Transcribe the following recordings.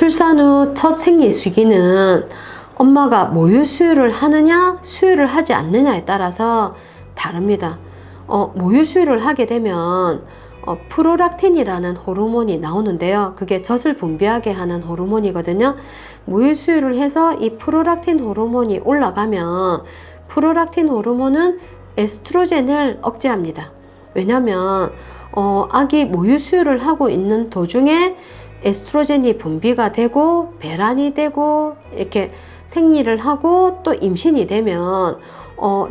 출산 후 첫 생리 시기는 엄마가 모유 수유를 하느냐 수유를 하지 않느냐에 따라서 다릅니다. 모유 수유를 하게 되면 프롤락틴이라는 호르몬이 나오는데요. 그게 젖을 분비하게 하는 호르몬이거든요. 모유 수유를 해서 이 프롤락틴 호르몬이 올라가면 프롤락틴 호르몬은 에스트로겐을 억제합니다. 왜냐하면 아기 모유 수유를 하고 있는 도중에 에스트로겐이 분비가 되고 배란이 되고 이렇게 생리를 하고 또 임신이 되면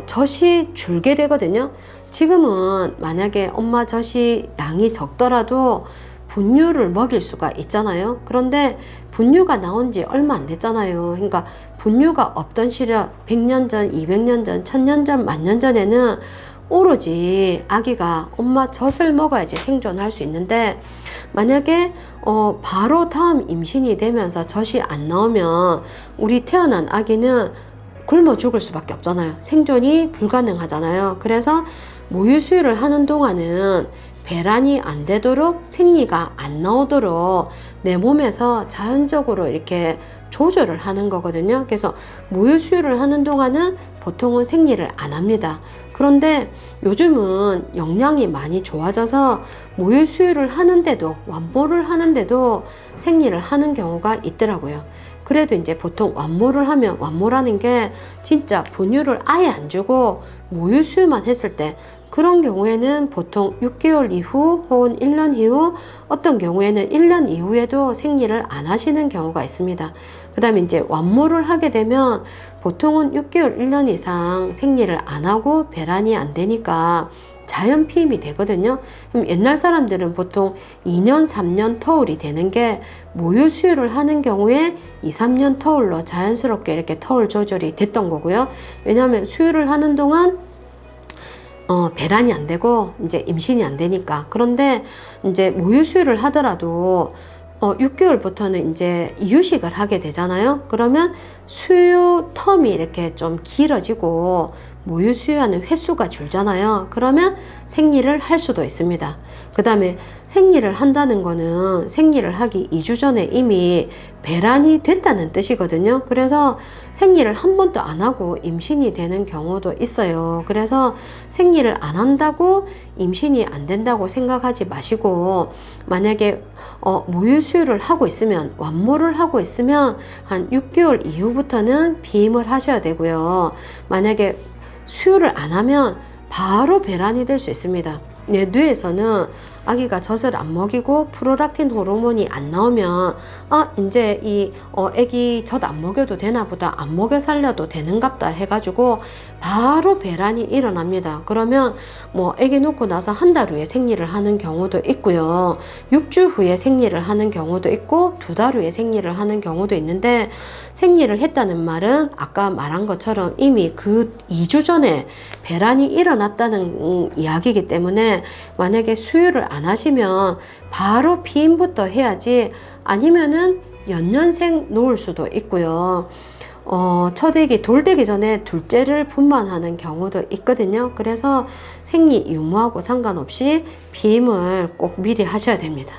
젖이 줄게 되거든요. 지금은 만약에 엄마 젖이 양이 적더라도 분유를 먹일 수가 있잖아요. 그런데 분유가 나온 지 얼마 안 됐잖아요. 그러니까 분유가 없던 시력 100년 전, 200년 전, 1000년 전, 만년 전에는 오로지 아기가 엄마 젖을 먹어야지 생존할 수 있는데, 만약에 바로 다음 임신이 되면서 젖이 안 나오면 우리 태어난 아기는 굶어 죽을 수밖에 없잖아요. 생존이 불가능하잖아요. 그래서 모유 수유를 하는 동안은 배란이 안 되도록, 생리가 안 나오도록 내 몸에서 자연적으로 이렇게 조절을 하는 거거든요. 그래서 모유 수유를 하는 동안은 보통은 생리를 안 합니다. 그런데 요즘은 영양이 많이 좋아져서 모유 수유를 하는데도, 완모를 하는데도 생리를 하는 경우가 있더라고요. 그래도 이제 보통 완모를 하면, 완모라는 게 진짜 분유를 아예 안 주고 모유 수유만 했을 때, 그런 경우에는 보통 6개월 이후 혹은 1년 이후, 어떤 경우에는 1년 이후에도 생리를 안 하시는 경우가 있습니다. 그 다음에 이제 완모를 하게 되면 보통은 6개월, 1년 이상 생리를 안 하고 배란이 안 되니까 자연 피임이 되거든요. 그럼 옛날 사람들은 보통 2년, 3년 터울이 되는 게 모유 수유를 하는 경우에 2, 3년 터울로 자연스럽게 이렇게 터울 조절이 됐던 거고요. 왜냐하면 수유를 하는 동안 배란이 안 되고 이제 임신이 안 되니까. 그런데 이제 모유 수유를 하더라도 6개월부터는 이제 이유식을 하게 되잖아요. 그러면 수유 텀이 이렇게 좀 길어지고 모유 수유하는 횟수가 줄잖아요. 그러면 생리를 할 수도 있습니다. 그 다음에 생리를 한다는 거는 생리를 하기 2주 전에 이미 배란이 됐다는 뜻이거든요. 그래서 생리를 한 번도 안 하고 임신이 되는 경우도 있어요. 그래서 생리를 안 한다고 임신이 안 된다고 생각하지 마시고, 만약에 모유 수유를 하고 있으면, 완모를 하고 있으면 한 6개월 이후부터는 비임을 하셔야 되고요. 만약에 수유를 안 하면 바로 배란이 될 수 있습니다. 내 뇌에서는 아기가 젖을 안 먹이고 프롤락틴 호르몬이 안 나오면 이제 이 아기 젖 안 먹여도 되나 보다, 안 먹여 살려도 되는갑다 해가지고 바로 배란이 일어납니다. 그러면 뭐 아기 놓고 나서 한 달 후에 생리를 하는 경우도 있고요, 6주 후에 생리를 하는 경우도 있고 2달 후에 생리를 하는 경우도 있는데, 생리를 했다는 말은 아까 말한 것처럼 이미 그 2주 전에 배란이 일어났다는 이야기이기 때문에, 만약에 수유를 안 하시면 바로 피임부터 해야지, 아니면은 연년생 놓을 수도 있고요. 첫 애기 돌되기 전에 둘째를 분만하는 경우도 있거든요. 그래서 생리 유무하고 상관없이 피임을 꼭 미리 하셔야 됩니다.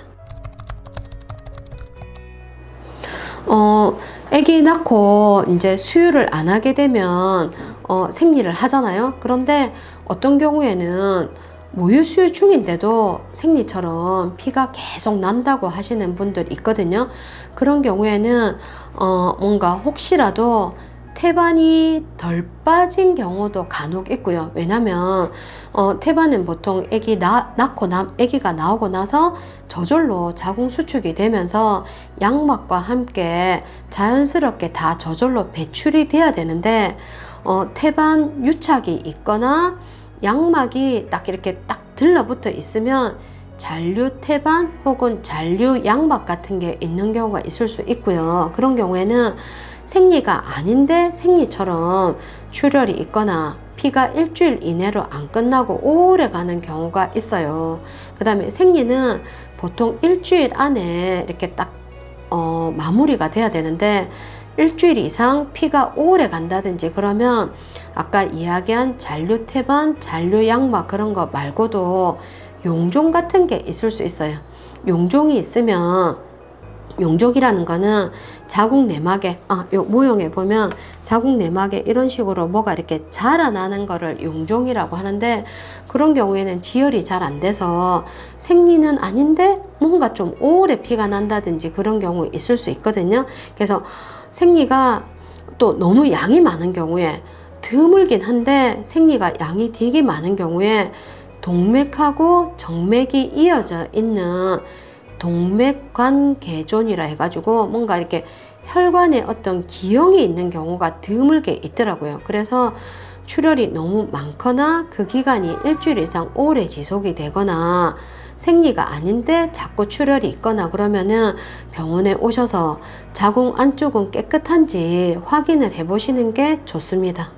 아기 낳고 이제 수유를 안 하게 되면 생리를 하잖아요. 그런데 어떤 경우에는 모유 수유 중인데도 생리처럼 피가 계속 난다고 하시는 분들 있거든요. 그런 경우에는 뭔가 혹시라도 태반이 덜 빠진 경우도 간혹 있고요. 왜냐면 태반은 보통 아기가 나오고 나서 저절로 자궁 수축이 되면서 양막과 함께 자연스럽게 다 저절로 배출이 돼야 되는데, 태반 유착이 있거나 양막이 딱 이렇게 딱 들러붙어 있으면 잔류 태반 혹은 잔류 양막 같은 게 있는 경우가 있을 수 있고요. 그런 경우에는 생리가 아닌데 생리처럼 출혈이 있거나 피가 일주일 이내로 안 끝나고 오래 가는 경우가 있어요. 그 다음에 생리는 보통 일주일 안에 이렇게 딱 마무리가 돼야 되는데, 일주일 이상 피가 오래 간다든지 그러면 아까 이야기한 잔류 태반, 잔류 양막 그런 거 말고도 용종 같은 게 있을 수 있어요. 용종이 있으면 용종이라는 거는 자궁 내막에, 요 모형에 보면 자궁 내막에 이런 식으로 뭐가 이렇게 자라나는 거를 용종이라고 하는데, 그런 경우에는 지혈이 잘 안 돼서 생리는 아닌데 뭔가 좀 오래 피가 난다든지 그런 경우 있을 수 있거든요. 그래서 생리가 또 너무 양이 많은 경우에, 드물긴 한데 생리가 양이 되게 많은 경우에 동맥하고 정맥이 이어져 있는 동맥관계존이라 해가지고 뭔가 이렇게 혈관에 어떤 기형이 있는 경우가 드물게 있더라고요. 그래서 출혈이 너무 많거나 그 기간이 일주일 이상 오래 지속이 되거나 생리가 아닌데 자꾸 출혈이 있거나 그러면은 병원에 오셔서 자궁 안쪽은 깨끗한지 확인을 해 보시는 게 좋습니다.